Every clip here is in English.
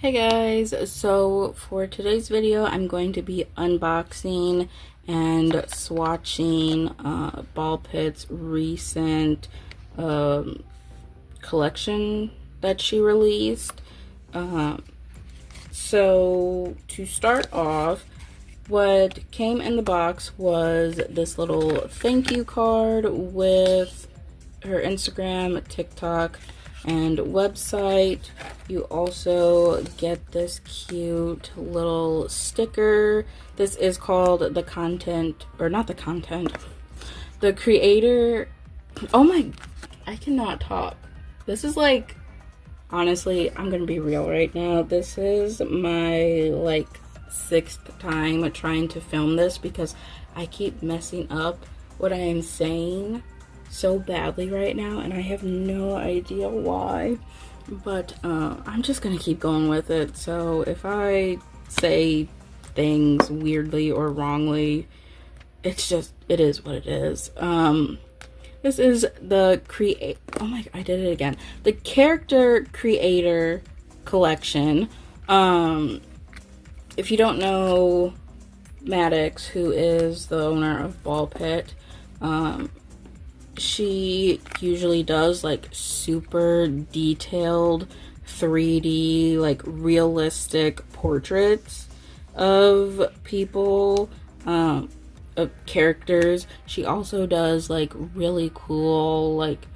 Hey guys, so for today's video I'm going to be unboxing and swatching Ballpit's recent collection that she released. So to start off, what came in the box was this little thank you card with her Instagram, TikTok, and website. You also get this cute little sticker. This is called the the creator. Oh my, I cannot talk. This is like, honestly, I'm gonna be real right now. This is my like 6th time trying to film this because I keep messing up what I am saying so badly right now, and I have no idea why, but I'm just gonna keep going with it. So if I say things weirdly or wrongly, it is what it is. This is the I did it again. The character creator collection. If you don't know Maddox, who is the owner of Ballpit, she usually does like super detailed 3D, like realistic portraits of people, of characters. She also does like really cool like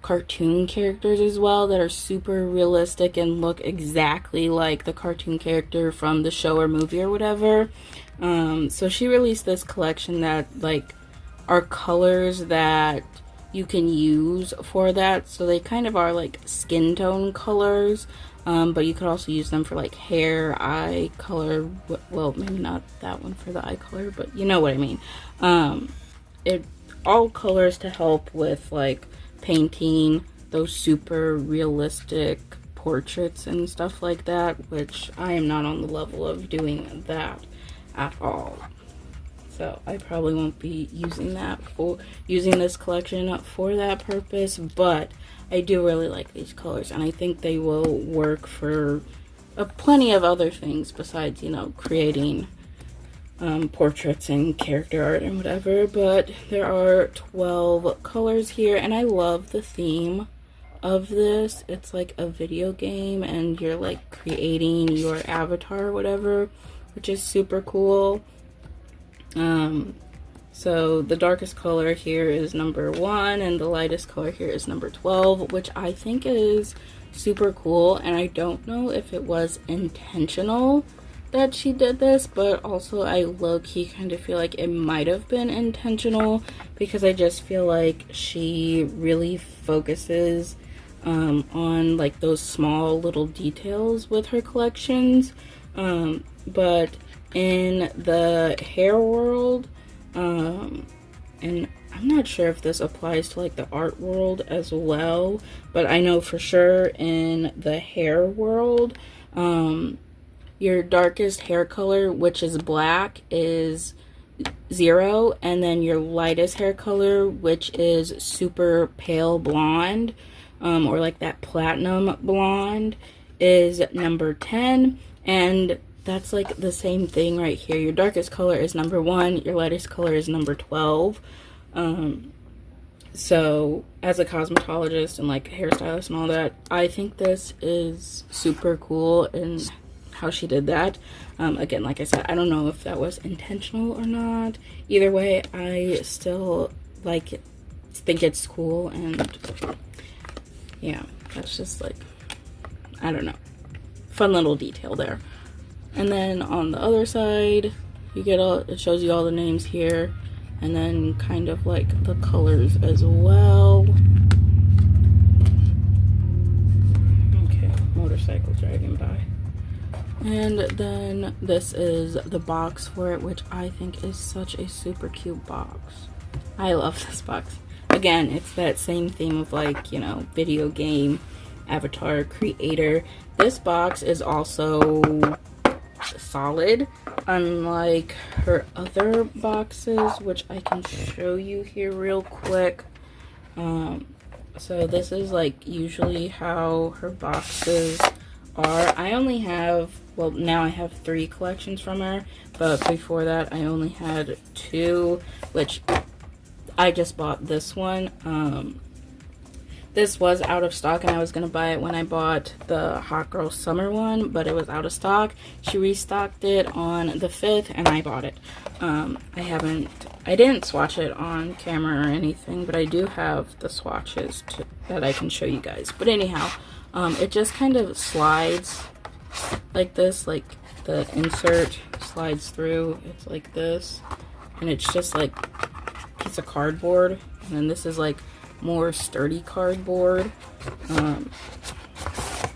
cartoon characters as well that are super realistic and look exactly like the cartoon character from the show or movie or whatever. So she released this collection that like are colors that you can use for that. So they kind of are like skin tone colors, but you could also use them for like hair, eye color. Well, maybe not that one for the eye color, but you know what I mean. It all colors to help with like painting those super realistic portraits and stuff like that, which I am not on the level of doing that at all. So I probably won't be using this collection for that purpose, but I do really like these colors, and I think they will work for plenty of other things besides, you know, creating portraits and character art and whatever. But there are 12 colors here, and I love the theme of this. It's like a video game and you're like creating your avatar or whatever, which is super cool. So the darkest color here is number 1 and the lightest color here is number 12, which I think is super cool, and I don't know if it was intentional that she did this, but also I low-key kind of feel like it might have been intentional, because I just feel like she really focuses on like those small little details with her collections. But in the hair world, and I'm not sure if this applies to like the art world as well, but I know for sure in the hair world, your darkest hair color, which is black, is 0, and then your lightest hair color, which is super pale blonde, or like that platinum blonde, is number 10. And that's like the same thing right here. Your darkest color is number 1, your lightest color is number 12. So as a cosmetologist and like hairstylist and all that, I think this is super cool and how she did that. Again, like I said, I don't know if that was intentional or not. Either way, I still like it, think it's cool, and yeah, that's just like, I don't know, fun little detail there. And then on the other side, you get it shows you all the names here, and then kind of like the colors as well. Okay, motorcycle driving by. And then this is the box for it, which I think is such a super cute box. I love this box. Again, it's that same theme of like, you know, video game, avatar, creator. This box is also solid, unlike her other boxes, which I can show you here real quick. So this is like usually how her boxes are. I only have, well, now I have 3 collections from her, but before that I only had 2, which I just bought this one. This was out of stock, and I was going to buy it when I bought the Hot Girl Summer one, but it was out of stock. She restocked it on the 5th, and I bought it. I didn't swatch it on camera or anything, but I do have the swatches that I can show you guys. But anyhow, it just kind of slides like this, like the insert slides through. It's like this, and it's just like a piece of cardboard, and then this is like more sturdy cardboard,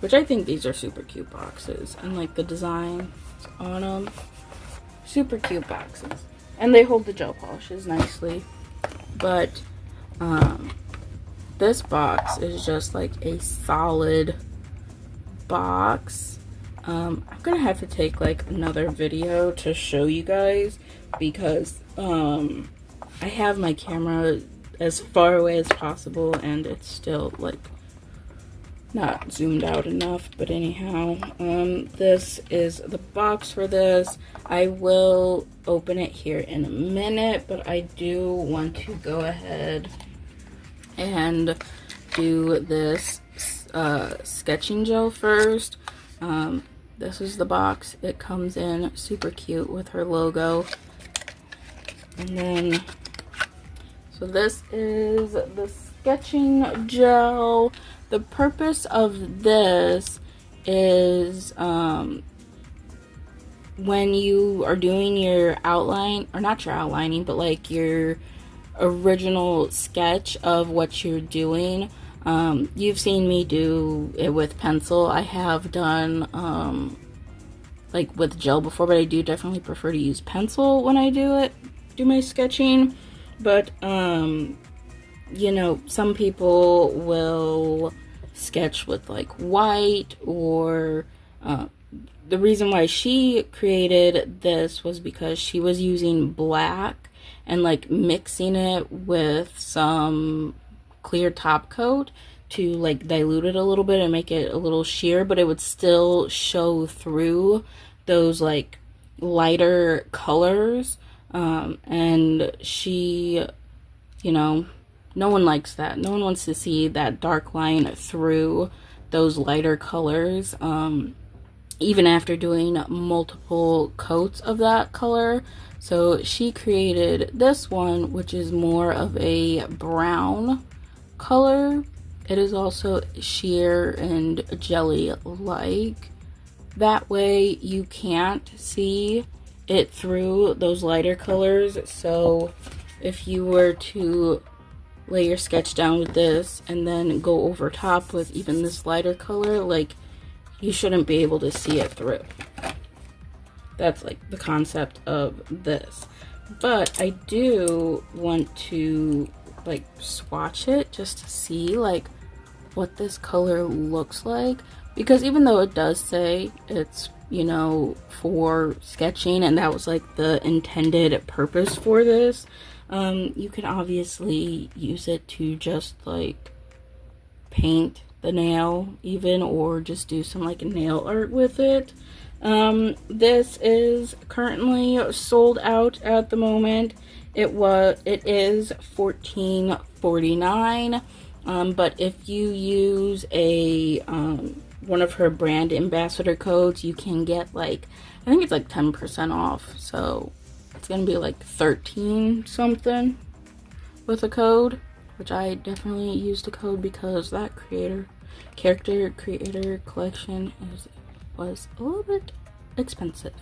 which I think these are super cute boxes, and like the design on them, super cute boxes, and they hold the gel polishes nicely. But this box is just like a solid box. I'm gonna have to take like another video to show you guys, because I have my camera as far away as possible and it's still like not zoomed out enough. But anyhow, this is the box for this. I will open it here in a minute, but I do want to go ahead and do this sketching gel first. This is the box it comes in, super cute with her logo. And then, so this is the sketching gel. The purpose of this is when you are doing your outline, or not your outlining, but like your original sketch of what you're doing. You've seen me do it with pencil. I have done like with gel before, but I do definitely prefer to use pencil when I do my sketching. But you know, some people will sketch with like white, or the reason why she created this was because she was using black and like mixing it with some clear top coat to like dilute it a little bit and make it a little sheer, but it would still show through those like lighter colors. And she, you know, no one likes that. No one wants to see that dark line through those lighter colors, even after doing multiple coats of that color. So she created this one, which is more of a brown color. It is also sheer and jelly like. That way you can't see it through those lighter colors. So if you were to lay your sketch down with this and then go over top with even this lighter color, like, you shouldn't be able to see it through. That's like the concept of this. But I do want to like swatch it just to see like what this color looks like, because even though it does say it's, you know, for sketching, and that was like the intended purpose for this, you can obviously use it to just like paint the nail even, or just do some like nail art with it. This is currently sold out at the moment. It is $14.49, but if you use a one of her brand ambassador codes, you can get like, I think it's like 10% off, so it's gonna be like 13 something with a code, which I definitely used the code because that character creator collection was a little bit expensive.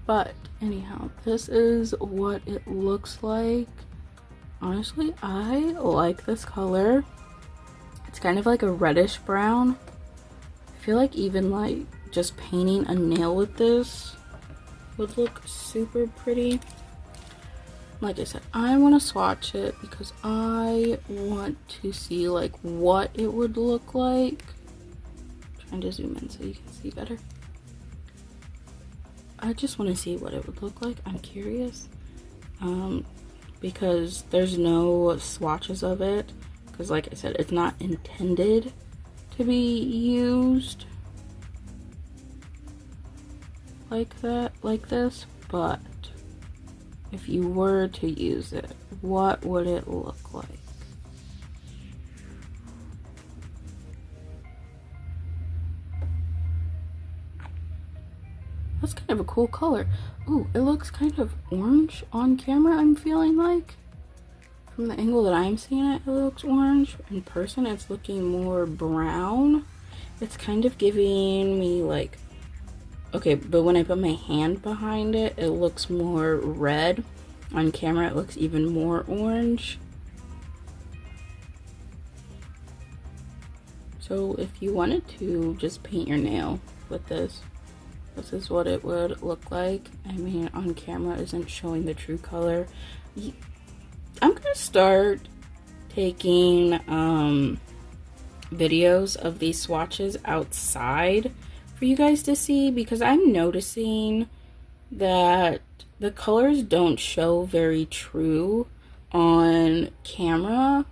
But anyhow, this is what it looks like. Honestly, I like this color. It's kind of like a reddish brown. I feel like even like just painting a nail with this would look super pretty. Like I said, I want to swatch it because I want to see like what it would look like. I'm trying to zoom in so you can see better. I just want to see what it would look like. I'm curious, because there's no swatches of it, because like I said, it's not intended to be used like this, but if you were to use it, what would it look like? That's kind of a cool color. Ooh, it looks kind of orange on camera, I'm feeling like. From the angle that I'm seeing it, it looks orange. In person, it's looking more brown. It's kind of giving me like, okay, but when I put my hand behind it, it looks more red. On camera, it looks even more orange. So if you wanted to just paint your nail with this, this is what it would look like. I mean, on camera isn't showing the true color. I'm gonna start taking videos of these swatches outside for you guys to see, because I'm noticing that the colors don't show very true on camera.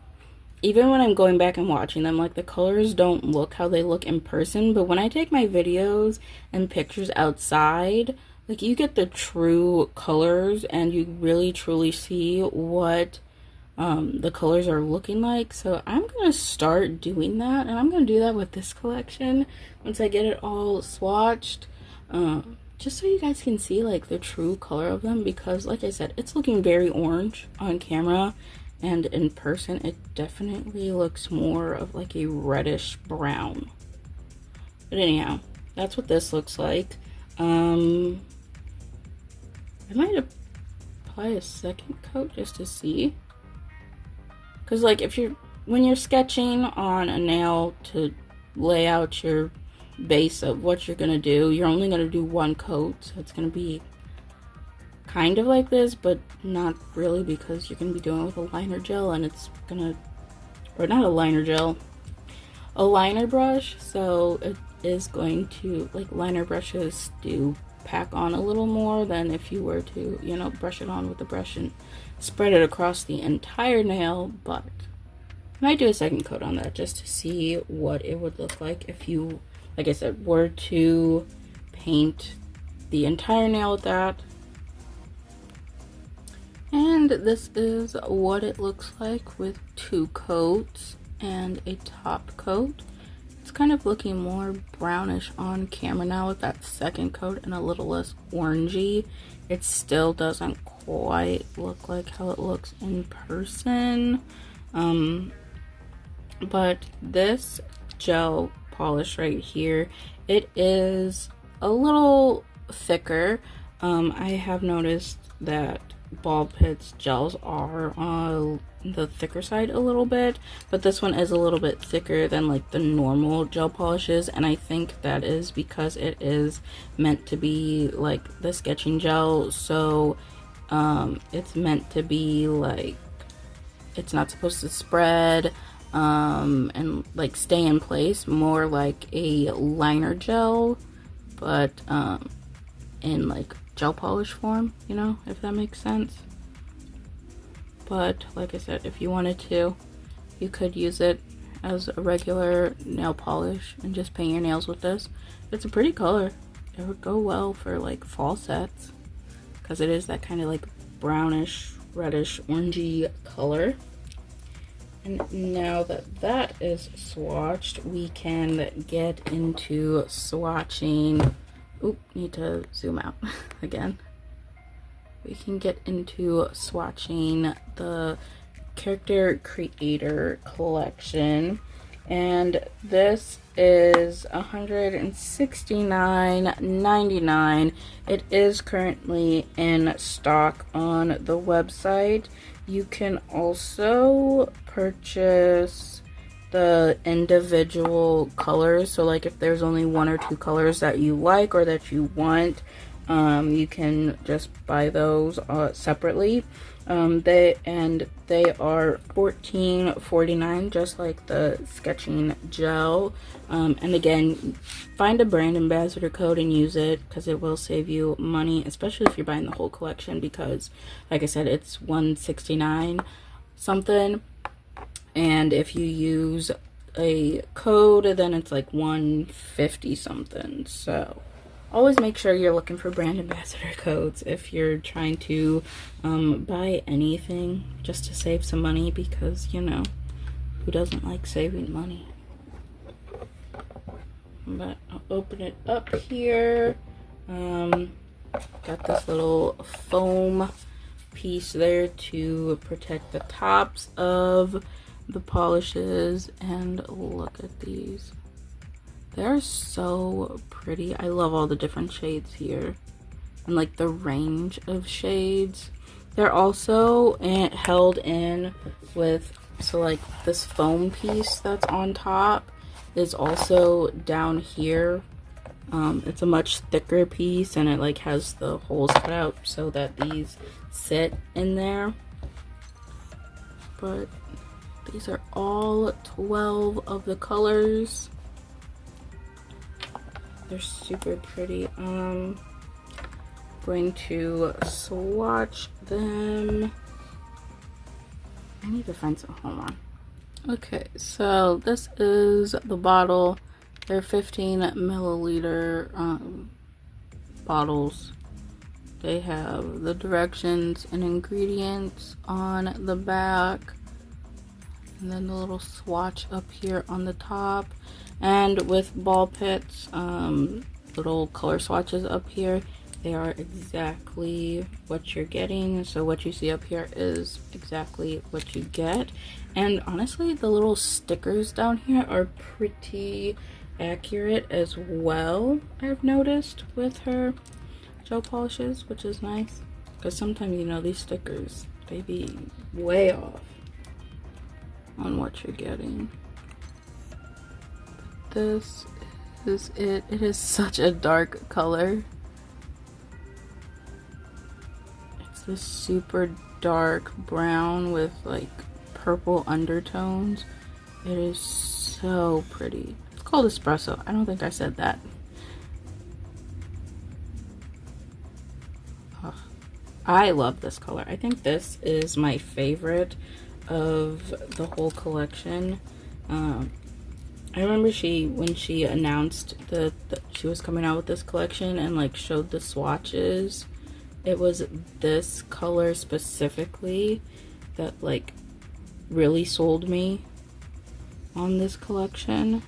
Even when I'm going back and watching them, like the colors don't look how they look in person, but when I take my videos and pictures outside, like you get the true colors and you really truly see what the colors are looking like. So I'm gonna start doing that, and I'm gonna do that with this collection once I get it all swatched, just so you guys can see like the true color of them, because like I said, it's looking very orange on camera, and in person it definitely looks more of like a reddish brown. But anyhow, that's what this looks like. I might apply a second coat just to see, because like when you're sketching on a nail to lay out your base of what you're gonna do, you're only gonna do one coat, so it's gonna be kind of like this, but not really, because you're gonna be doing it with a liner gel, and it's gonna, or not a liner gel, a liner brush, so it is going to, like, liner brushes do pack on a little more than if you were to, you know, brush it on with the brush and spread it across the entire nail. But I might do a second coat on that just to see what it would look like if you, like I said, were to paint the entire nail with that. And this is what it looks like with 2 coats and a top coat. It's kind of looking more brownish on camera now with that second coat and a little less orangey. It still doesn't quite look like how it looks in person. But this gel polish right here, it is a little thicker. I have noticed that Ballpit's gels are on the thicker side a little bit, but this one is a little bit thicker than like the normal gel polishes, and I think that is because it is meant to be like the sketching gel, so it's meant to be like, it's not supposed to spread and like stay in place, more like a liner gel, but in like gel polish form, you know, if that makes sense. But like I said, if you wanted to, you could use it as a regular nail polish and just paint your nails with this. It's a pretty color. It would go well for like fall sets, because it is that kind of like brownish, reddish, orangey color. And now that that is swatched, we can get into swatching. Oop, need to zoom out again. We can get into swatching the Character Creator collection, and this is $169.99. It is currently in stock on the website. You can also purchase the individual colors, so like if there's only 1 or 2 colors that you like or that you want, you can just buy those separately. They are $14.49, just like the sketching gel. And again, find a brand ambassador code and use it, because it will save you money, especially if you're buying the whole collection, because like I said, it's $169 something, and if you use a code, then it's like $150 something. So always make sure you're looking for brand ambassador codes if you're trying to buy anything, just to save some money, because, you know, who doesn't like saving money? But I'll open it up here. Got this little foam piece there to protect the tops of the polishes, and look at these. They're so pretty. I love all the different shades here and like the range of shades. They're also held in with, so like this foam piece that's on top is also down here. It's a much thicker piece, and it like has the holes cut out so that these sit in there. But these are all 12 of the colors. They're super pretty. Going to swatch them. I need to find some. Hold on. Okay, so this is the bottle. They're 15 milliliter bottles. They have the directions and ingredients on the back, and then the little swatch up here on the top. And with Ballpit's little color swatches up here, they are exactly what you're getting. So what you see up here is exactly what you get. And honestly, the little stickers down here are pretty accurate as well, I've noticed, with her gel polishes, which is nice. Because sometimes, you know, these stickers, they be way off on what you're getting. This is it. It is such a dark color. It's this super dark brown with like purple undertones. It is so pretty. It's called espresso. I don't think I said that. Oh, I love this color. I think this is my favorite of the whole collection. I remember when she announced that she was coming out with this collection and like showed the swatches, it was this color specifically that like really sold me on this collection.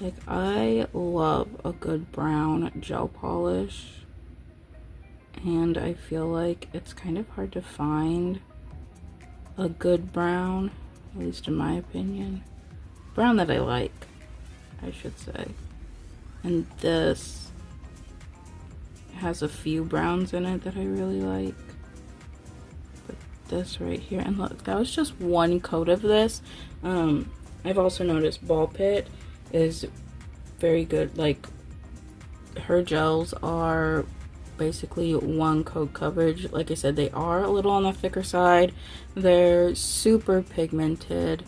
Like, I love a good brown gel polish, and I feel like it's kind of hard to find a good brown, at least in my opinion. Brown that I like, I should say. And this has a few browns in it that I really like. But this right here, and look, that was just one coat of this. I've also noticed Ballpit is very good. Like, her gels are basically one coat coverage. Like I said, they are a little on the thicker side. They're super pigmented.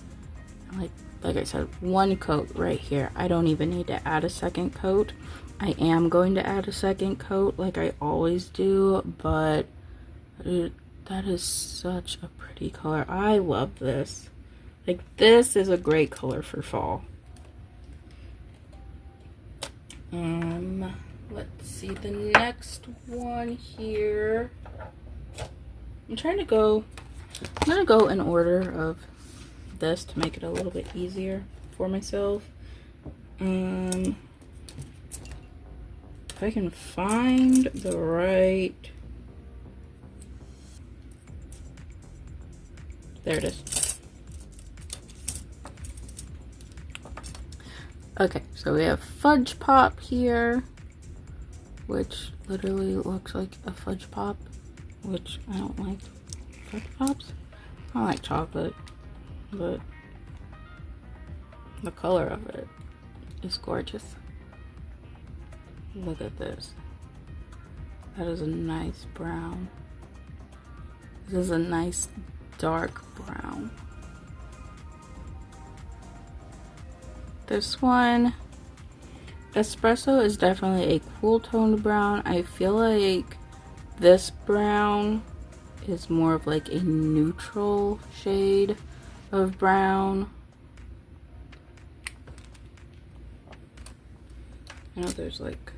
Like I said, one coat right here. I don't even need to add a second coat. I am going to add a second coat like I always do, but that is such a pretty color. I love this. Like, this is a great color for fall. Let's see the next one here. I'm gonna go in order of this to make it a little bit easier for myself. If I can find the right, there it is. Okay, so we have Fudge Pop here, which literally looks like a fudge pop, which I don't like fudge pops. I like chocolate, but the color of it is gorgeous. Look at this. That is a nice brown. This is a nice dark brown. This one, Espresso, is definitely a cool toned brown. I feel like this brown is more of like a neutral shade of brown. I know there's like,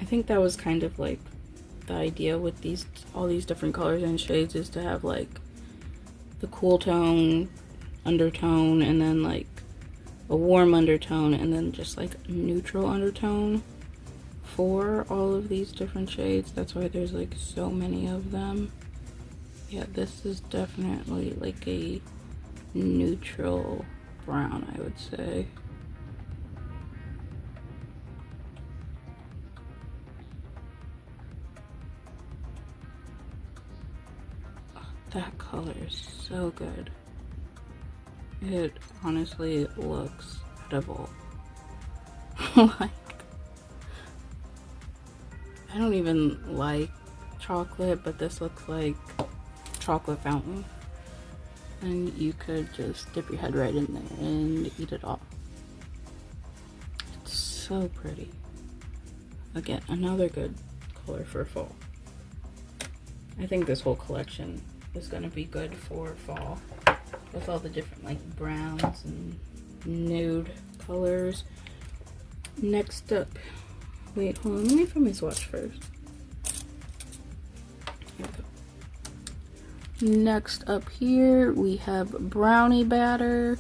I think that was kind of like the idea with these, all these different colors and shades, is to have like the cool tone, undertone, and then like a warm undertone, and then just like neutral undertone for all of these different shades. That's why there's like so many of them. Yeah, this is definitely like a neutral brown, I would say. Oh, that color is so good. It honestly looks edible. Like, I don't even like chocolate, but this looks like chocolate fountain. And you could just dip your head right in there and eat it all. It's so pretty. Again, another good color for fall. I think this whole collection is gonna be good for fall, with all the different like browns and nude colors. Next up, wait, hold on, let me find my swatch first. Here we go. Next up here, we have brownie batter.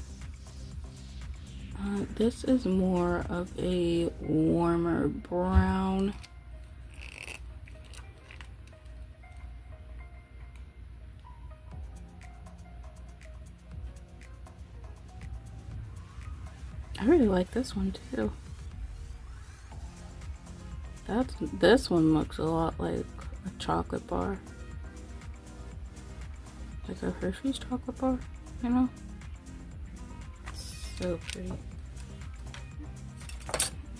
This is more of a warmer brown. I really like this one too. This one looks a lot like a chocolate bar. Like a Hershey's chocolate bar, you know? So pretty.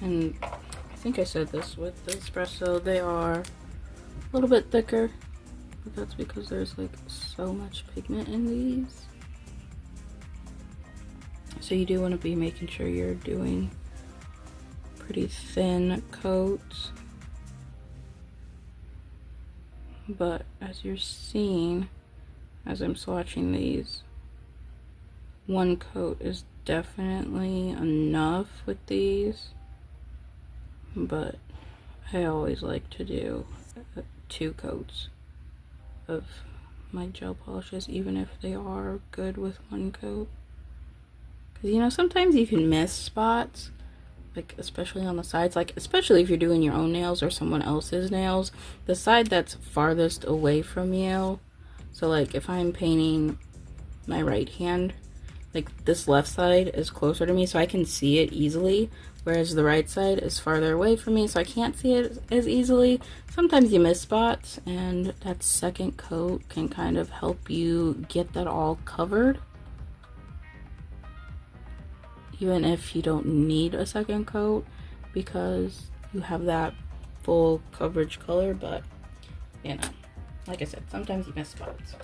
And I think I said this with the espresso, they are a little bit thicker, but that's because there's like so much pigment in these. So you do want to be making sure you're doing pretty thin coats. But as you're seeing, as I'm swatching these, one coat is definitely enough with these. But I always like to do 2 coats of my gel polishes, even if they are good with 1 coat. Because, you know, sometimes you can miss spots, like especially on the sides, like especially if you're doing your own nails or someone else's nails, the side that's farthest away from you. So like if I'm painting my right hand, like this left side is closer to me so I can see it easily, whereas the right side is farther away from me so I can't see it as easily. Sometimes you miss spots, and that second coat can kind of help you get that all covered, even if you don't need a second coat because you have that full coverage color. But you know, like I said, sometimes you miss spots.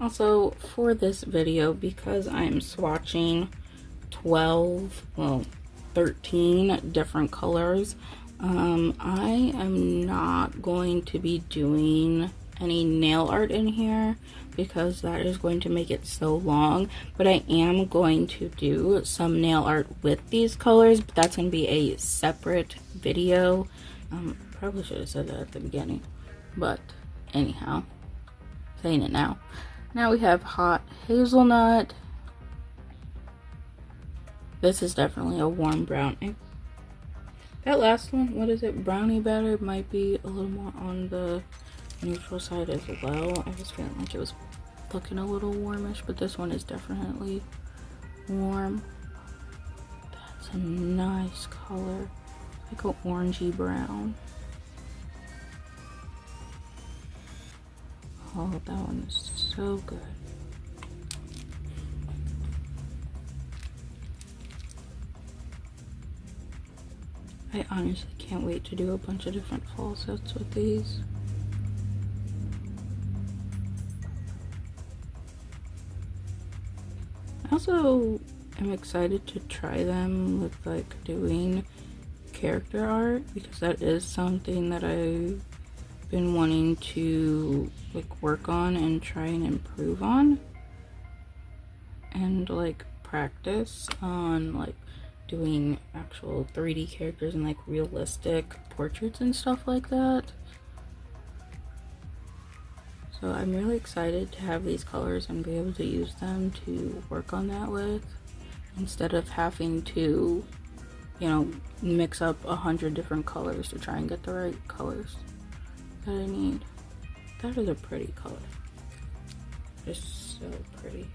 Also, for this video, because I'm swatching 13 different colors, I am not going to be doing any nail art in here because that is going to make it so long. But I am going to do some nail art with these colors, but that's going to be a separate video. Probably should have said that at the beginning, but anyhow, saying it now. Now we have hot hazelnut. This is definitely a warm brown. That last one, what is it? Brownie batter might be a little more on the neutral side as well. I was feeling like it was looking a little warmish, but this one is definitely warm. That's a nice color, like an orangey brown. Oh, that one is so good. I honestly can't wait to do a bunch of different fall sets with these. Also, I'm excited to try them with like doing character art, because that is something that I've been wanting to like work on and try and improve on, and like practice on like doing actual 3D characters and like realistic portraits and stuff like that. So I'm really excited to have these colors and be able to use them to work on that with, instead of having to, you know, mix up 100 different colors to try and get the right colors that I need. That is a pretty color. Just so pretty.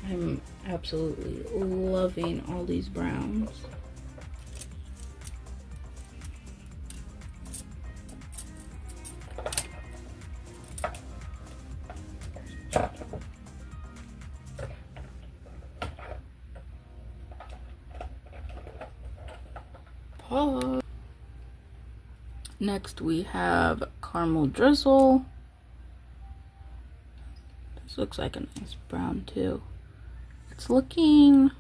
I'm absolutely loving all these browns. Pause. Next we have Caramel Drizzle. This looks like a nice brown too. It's looking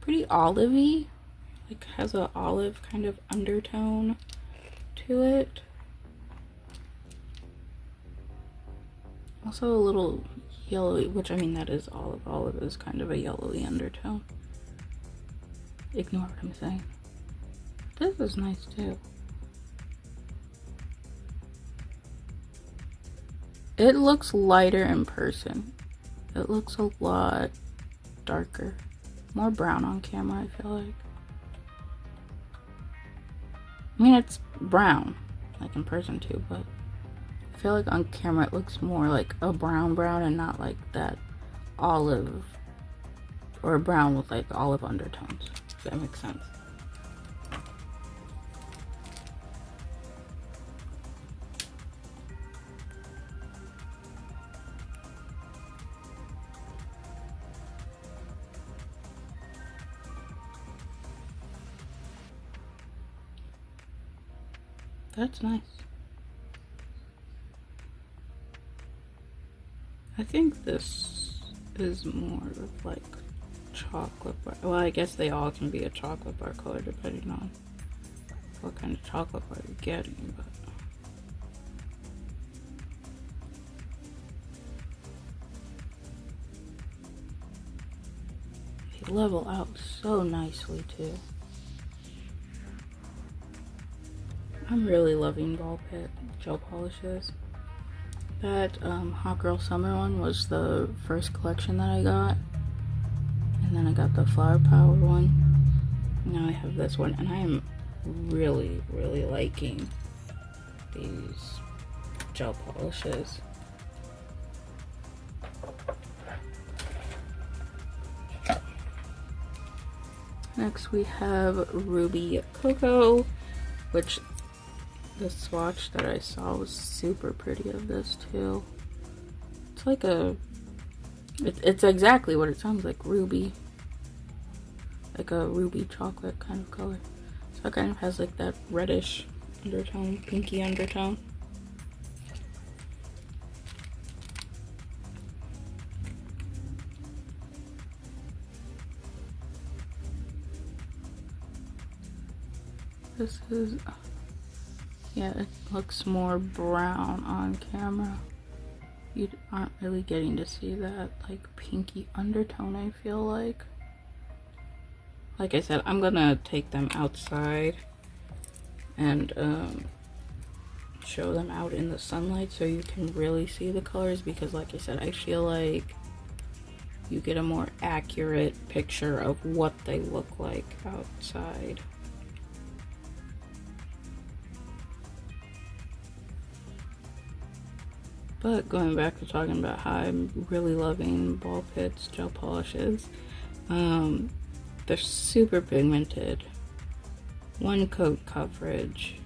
pretty olivey, like has an olive kind of undertone to it. Also a little yellowy, which I mean that is olive. Olive is kind of a yellowy undertone. Ignore what I'm saying. This is nice too. It looks lighter in person. It looks a lot darker. More brown on camera, I feel like. I mean, it's brown, like in person too, but I feel like on camera it looks more like a brown and not like that olive, or brown with like olive undertones, if that makes sense. That's nice. I think this is more of like chocolate bar. Well, I guess they all can be a chocolate bar color depending on what kind of chocolate bar you're getting, but they level out so nicely too. I'm really loving Ballpit gel polishes. That Hot Girl Summer one was the first collection that I got. And then I got the Flower Power one. Now I have this one, and I am really, really liking these gel polishes. Next we have Ruby Cocoa, which the swatch that I saw was super pretty of this too. It's like it's exactly what it sounds like, ruby. Like a ruby chocolate kind of color. So it kind of has like that reddish undertone, pinky undertone. This is, yeah, it looks more brown on camera. You aren't really getting to see that like pinky undertone, I feel like. Like I said, I'm gonna take them outside and show them out in the sunlight so you can really see the colors, because like I said, I feel like you get a more accurate picture of what they look like outside. But going back to talking about how I'm really loving Ballpit's gel polishes, they're super pigmented, one coat coverage,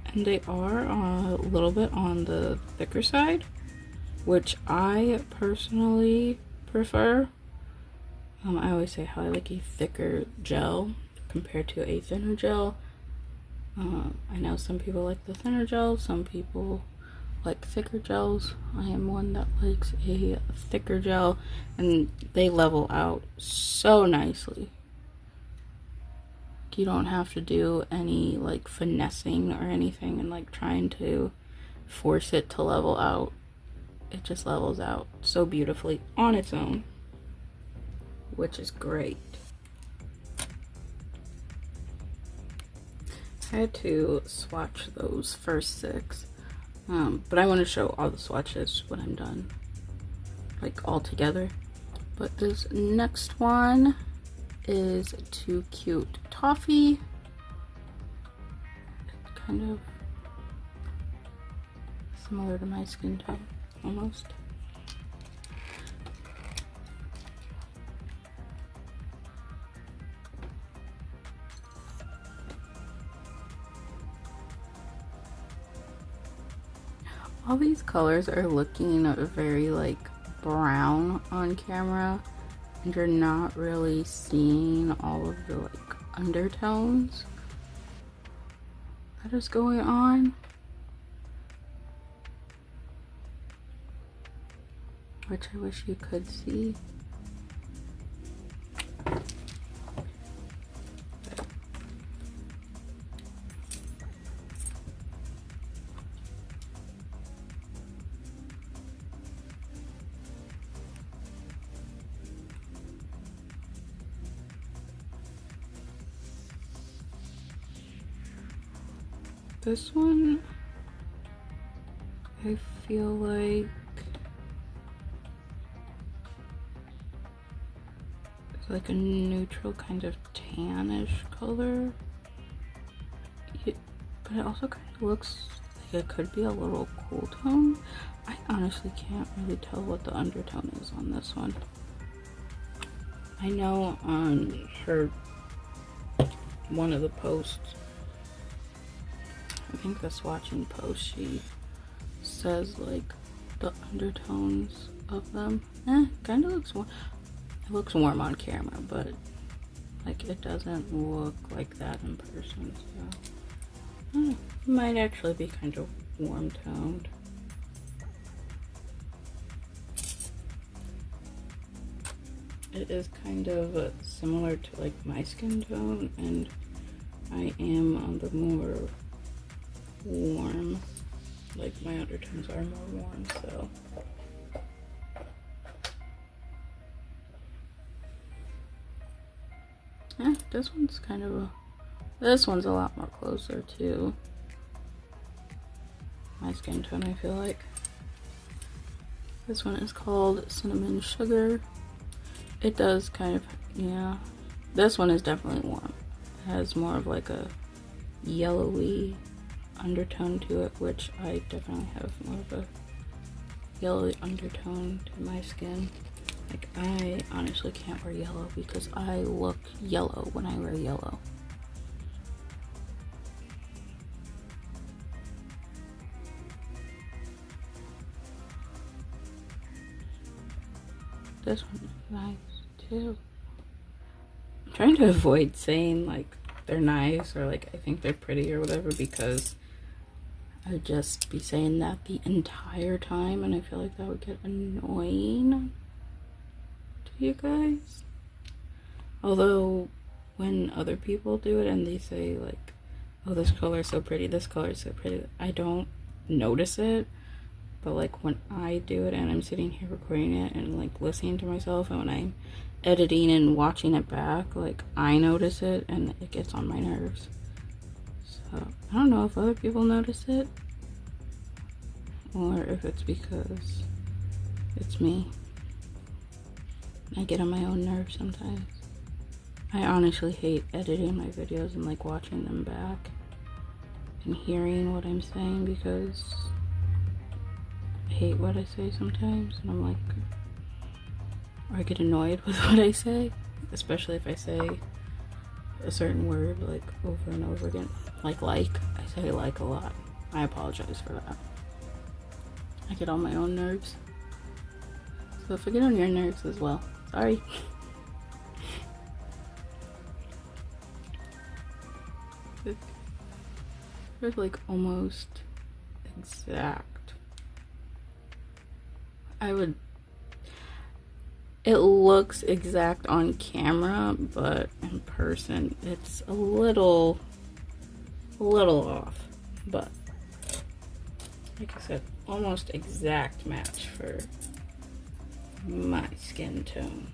and they are a little bit on the thicker side, which I personally prefer. I always say how I like a thicker gel compared to a thinner gel. I know some people like the thinner gel, some people like thicker gels. I am one that likes a thicker gel, and they level out so nicely. You don't have to do any like finessing or anything and like trying to force it to level out. It just levels out so beautifully on its own, which is great. I had to swatch those first 6, but I want to show all the swatches when I'm done, like all together. But this next one is Too Cute Toffee. Kind of similar to my skin tone, almost. All these colors are looking very like brown on camera, and you're not really seeing all of the like undertones that is going on, which I wish you could see. This one, I feel like it's like a neutral kind of tannish color, but it also kind of looks like it could be a little cool tone. I honestly can't really tell what the undertone is on this one. I know on her, one of the posts, I think the swatching post, she says like the undertones of them. Kind of looks warm. It looks warm on camera, but like it doesn't look like that in person. So it might actually be kind of warm toned. It is kind of similar to like my skin tone, and I am on the more warm, like my undertones are more warm, so yeah, this one's kind of this one's a lot more closer to my skin tone, I feel like. This one is called Cinnamon Sugar. It does kind of, yeah, this one is definitely warm. It has more of like a yellowy undertone to it, which I definitely have more of a yellowy undertone to my skin. Like, I honestly can't wear yellow because I look yellow when I wear yellow. This one is nice too. I'm trying to avoid saying like they're nice or like I think they're pretty or whatever, because I'd just be saying that the entire time and I feel like that would get annoying to you guys. Although when other people do it and they say like, oh, this color is so pretty, this color is so pretty, I don't notice it. But like when I do it and I'm sitting here recording it and like listening to myself, and when I'm editing and watching it back, like I notice it and it gets on my nerves. So I don't know if other people notice it or if it's because it's me. I get on my own nerves sometimes. I honestly hate editing my videos and like watching them back and hearing what I'm saying, because I hate what I say sometimes, and I'm like, or I get annoyed with what I say, especially if I say a certain word like over and over again. Like, I say like a lot. I apologize for that. I get on my own nerves. So if I get on your nerves as well, sorry. It's like almost exact It looks exact on camera, but in person it's a little off. But like I said, almost exact match for my skin tone.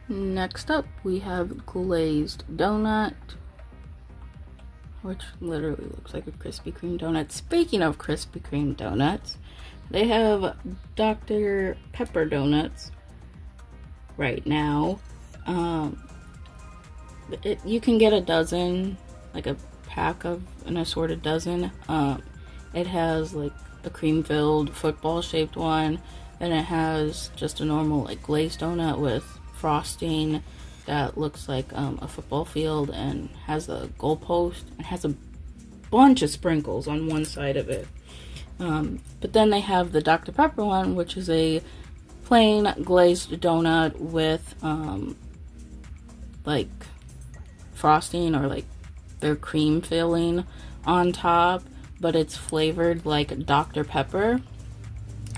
Next up, we have glazed donut, which literally looks like a Krispy Kreme donut. Speaking of Krispy Kreme donuts, they have Dr. Pepper donuts right now. You can get a dozen, like a pack of an assorted dozen. It has like a cream-filled football-shaped one, then it has just a normal like glazed donut with frosting that looks like a football field and has a goalpost and has a bunch of sprinkles on one side of it. But then they have the Dr. Pepper one, which is a plain glazed donut with like frosting or like their cream filling on top, but it's flavored like Dr. Pepper.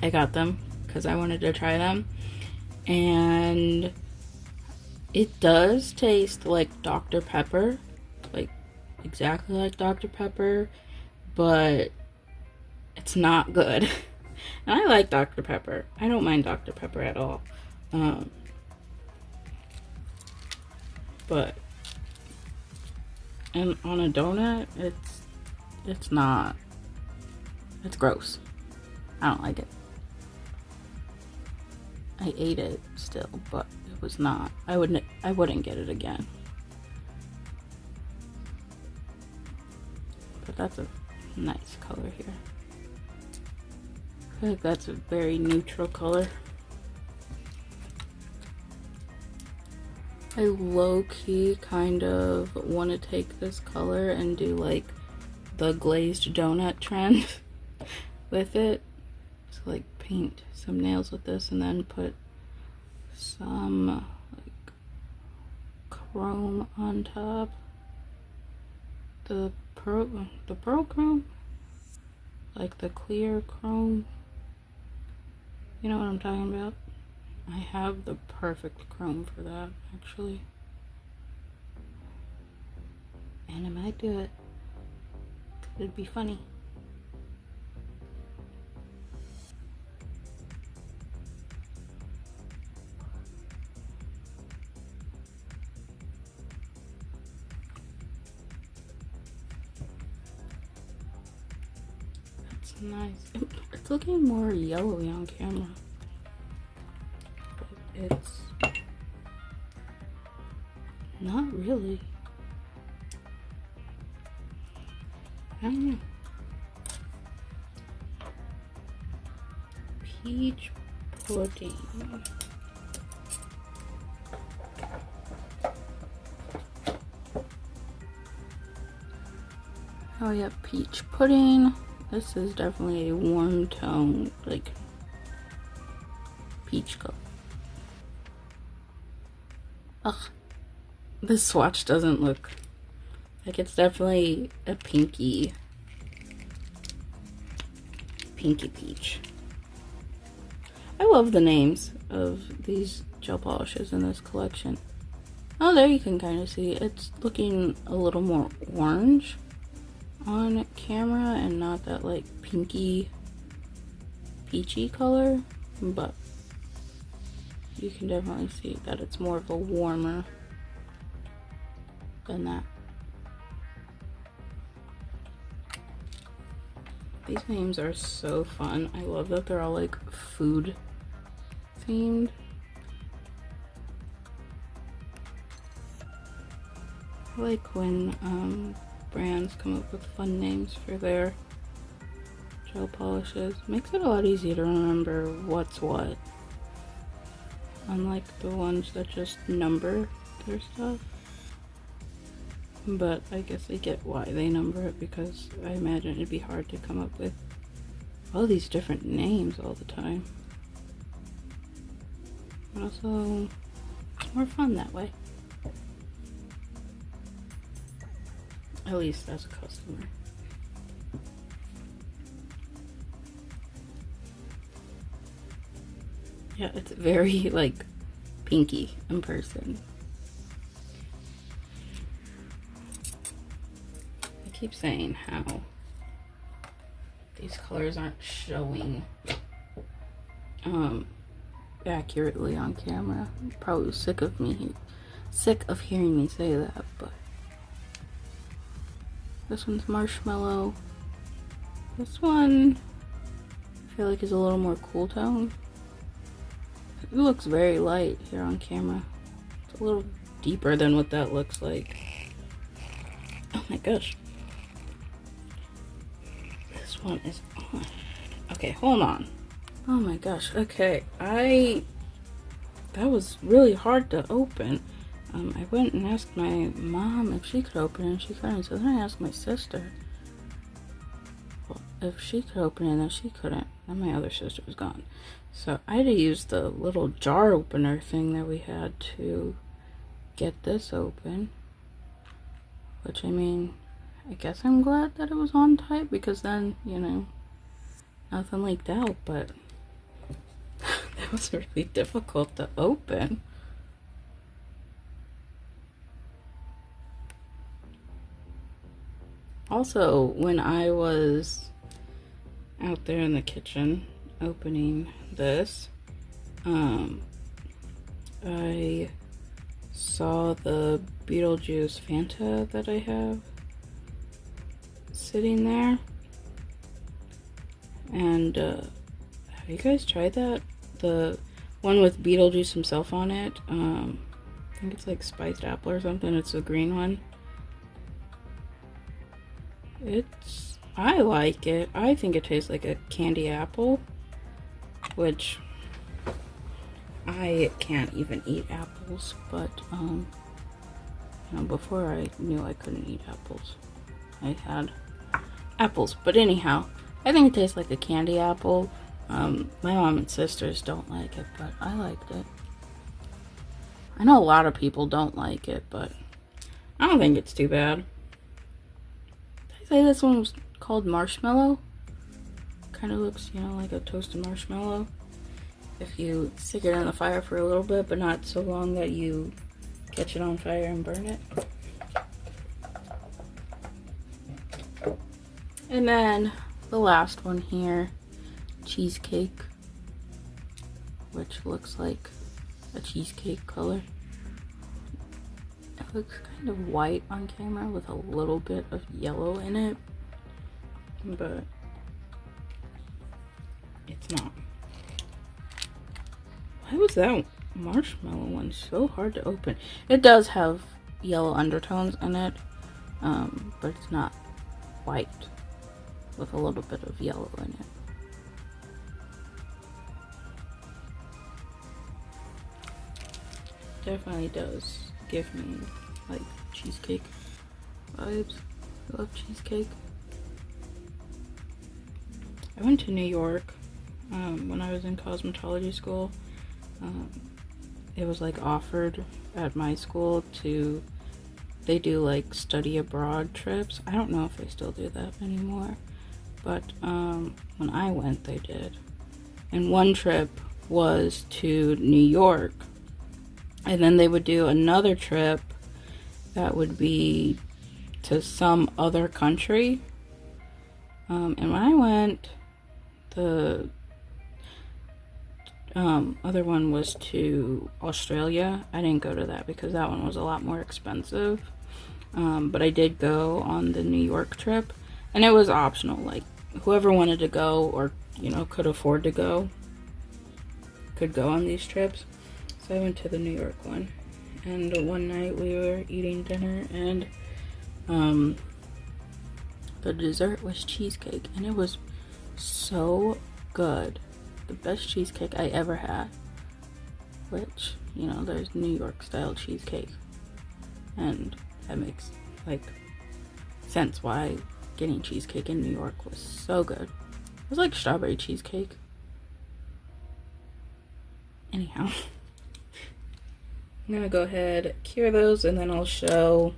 I got them because I wanted to try them, and it does taste like Dr. Pepper, like exactly like Dr. Pepper, but it's not good. And I like Dr. Pepper. I don't mind Dr. Pepper at all. But and on a donut, it's not. It's gross. I don't like it. I ate it still, but it was not. I wouldn't get it again. But that's a nice color here. I feel like that's a very neutral color. I low-key kind of want to take this color and do like the glazed donut trend with it. So like paint some nails with this and then put some like chrome on top. The pearl chrome? Like the clear chrome. You know what I'm talking about? I have the perfect chrome for that, actually. And I might do it. It'd be funny. That's nice. It's looking more yellowy on camera. It's not really. I don't know. Peach pudding. Oh yeah, peach pudding. This is definitely a warm tone, like peach color. Ugh, this swatch doesn't look like it's definitely a pinky peach. I love the names of these gel polishes in this collection. Oh, there you can kind of see it's looking a little more orange on camera and not that like pinky peachy color, but you can definitely see that it's more of a warmer than that. These names are so fun. I love that they're all like food themed. I like when brands come up with fun names for their gel polishes. Makes it a lot easier to remember what's what. Unlike the ones that just number their stuff. But I guess I get why they number it, because I imagine it'd be hard to come up with all these different names all the time. But also, it's more fun that way. At least as a customer. Yeah, it's very, like, pinky in person. I keep saying how these colors aren't showing accurately on camera. You're probably sick of hearing me say that, but this one's marshmallow. This one I feel like is a little more cool tone. It looks very light here on camera. It's a little deeper than what that looks like. Oh my gosh. This one is on. Okay, hold on. Oh my gosh, okay. That was really hard to open. I went and asked my mom if she could open it, and she couldn't. So then I asked my sister if she could open it, and she couldn't. And my other sister was gone. So I had to use the little jar opener thing that we had to get this open. Which, I mean, I guess I'm glad that it was on tight, because then, you know, nothing leaked out, but that was really difficult to open. Also, when I was out there in the kitchen opening this, I saw the Beetlejuice Fanta that I have sitting there. And have you guys tried that? The one with Beetlejuice himself on it. I think it's like spiced apple or something. It's the green one. I like it. I think it tastes like a candy apple, which I can't even eat apples, but you know, before I knew I couldn't eat apples, I had apples. But anyhow, I think it tastes like a candy apple. My mom and sisters don't like it, but I liked it. I know a lot of people don't like it, but I don't think it's too bad. Did I say this one was called marshmallow? Kind of looks, you know, like a toasted marshmallow. If you stick it in the fire for a little bit, but not so long that you catch it on fire and burn it. And then the last one here, cheesecake, which looks like a cheesecake color. It looks kind of white on camera with a little bit of yellow in it, but it's not. Why was that marshmallow one so hard to open? It does have yellow undertones in it, but it's not white with a little bit of yellow in it. Definitely does give me like cheesecake vibes. I love cheesecake. I went to New York when I was in cosmetology school. It was like offered at my school they do like study abroad trips. I don't know if they still do that anymore, but when I went they did. And one trip was to New York, and then they would do another trip that would be to some other country. And when I went, the other one was to Australia. I didn't go to that because that one was a lot more expensive. But I did go on the New York trip, and it was optional. Like, whoever wanted to go or, you know, could afford to go could go on these trips. So I went to the New York one, and one night we were eating dinner, and the dessert was cheesecake, and it was so good. The best cheesecake I ever had. Which, you know, there's New York style cheesecake, and that makes like sense why getting cheesecake in New York was so good. It was like strawberry cheesecake. Anyhow, I'm gonna go ahead, cure those, and then I'll show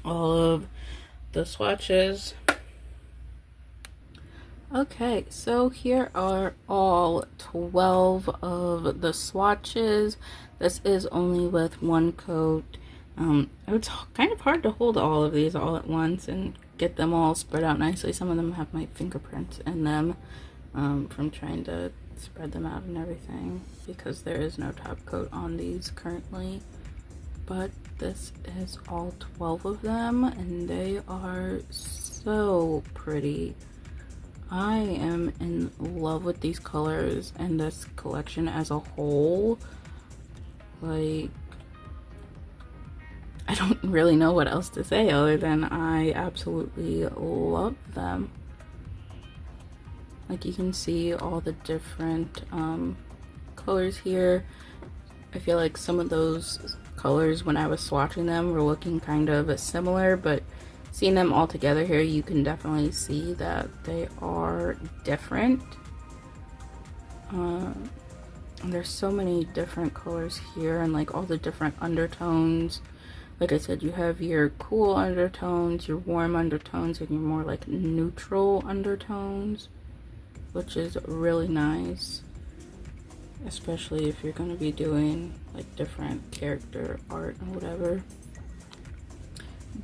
all of the swatches. Okay, so here are all 12 of the swatches. This is only with one coat. It's kind of hard to hold all of these all at once and get them all spread out nicely. Some of them have my fingerprints in them from trying to spread them out and everything, because there is no top coat on these currently. But this is all 12 of them, and they are so pretty. I am in love with these colors and this collection as a whole. Like, I don't really know what else to say other than I absolutely love them. Like, you can see all the different colors here. I feel like some of those colors when I was swatching them were looking kind of similar, but seeing them all together here, you can definitely see that they are different. There's so many different colors here, and like all the different undertones. Like I said, you have your cool undertones, your warm undertones, and your more like neutral undertones, which is really nice, especially if you're going to be doing like different character art or whatever.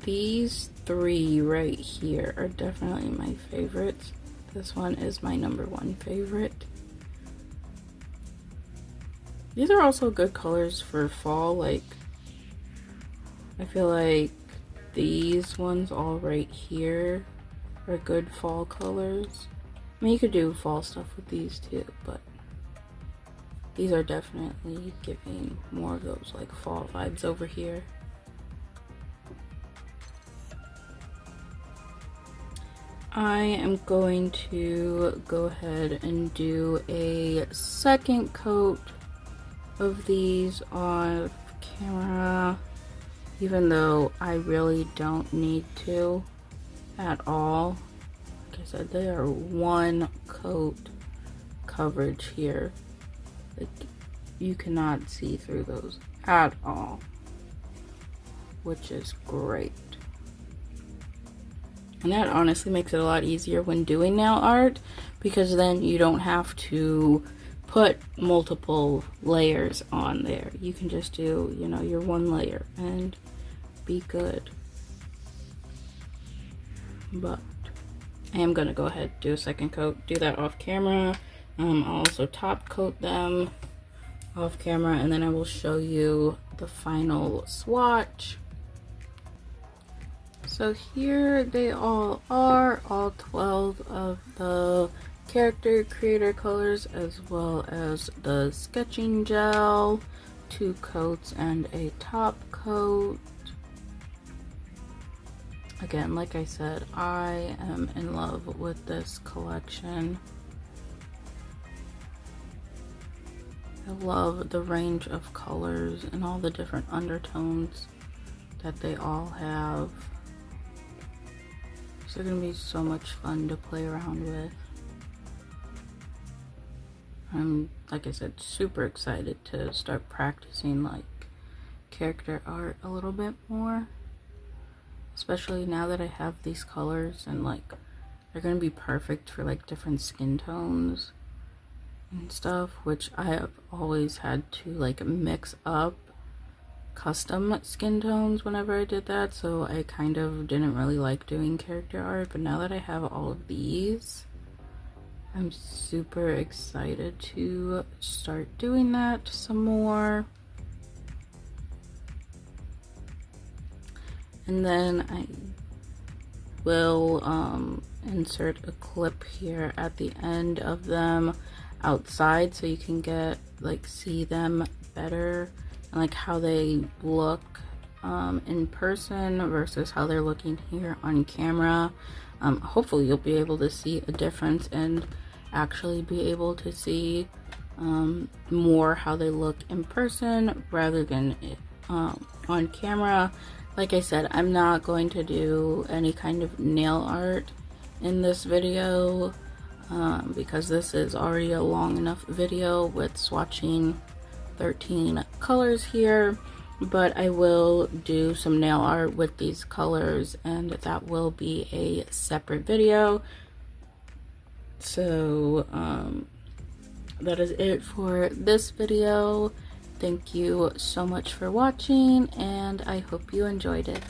These three right here are definitely my favorites. This one is my #1 favorite. These are also good colors for fall. Like, I feel like these ones all right here are good fall colors. I mean, you could do fall stuff with these too, but these are definitely giving more of those like fall vibes over here. I am going to go ahead and do a second coat of these on camera, even though I really don't need to at all. Like I said, they are one coat coverage here. Like, you cannot see through those at all, which is great. And that honestly makes it a lot easier when doing nail art, because then you don't have to put multiple layers on there. You can just do, you know, your one layer and be good. But I am gonna go ahead and do a second coat, do that off camera. I'll also top coat them off camera, and then I will show you the final swatch. So here they all are, all 12 of the character creator colors, as well as the sketching gel, 2 coats and a top coat. Again, like I said, I am in love with this collection. I love the range of colors and all the different undertones that they all have. They're gonna be so much fun to play around with. I'm, like I said, super excited to start practicing like character art a little bit more, especially now that I have these colors, and like they're gonna be perfect for like different skin tones and stuff, which I have always had to like mix up custom skin tones whenever I did that, so I kind of didn't really like doing character art. But now that I have all of these, I'm super excited to start doing that some more. And then I will insert a clip here at the end of them outside, so you can get like see them better, and like how they look in person versus how they're looking here on camera. Hopefully you'll be able to see a difference and actually be able to see more how they look in person rather than on camera. Like I said, I'm not going to do any kind of nail art in this video because this is already a long enough video with swatching 13 colors here. but I will do some nail art with these colors, and that will be a separate video. So that is it for this video. Thank you so much for watching, and I hope you enjoyed it.